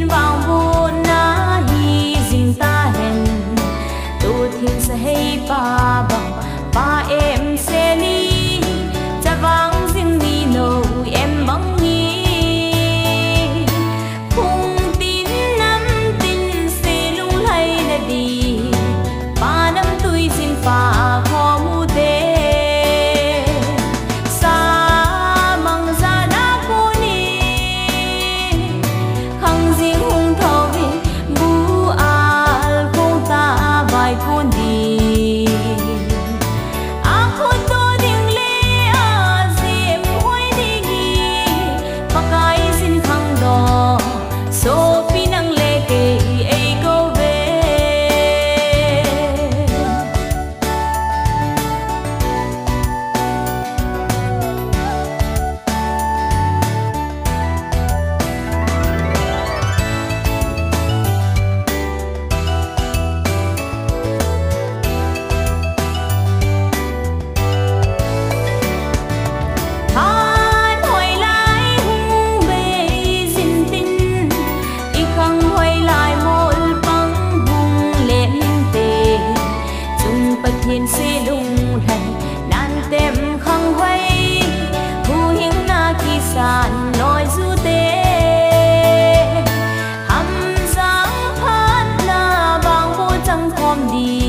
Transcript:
tin vang bu na hi jing ta hen tu thiên sa hei pa bang pa em se ni cha vang jing ni no em bang ni khung tin nam tin se lung lai na di pa nam tui jing pa kho mu te sa mang za na ko ni khang jing hung thau vi bu al kong ta vai kun di so pinang leke ay go ve thiên si lung hay nan tem khang huay hu hieng na ki san nói du te ham giang phan na bang bu chẳng thom đi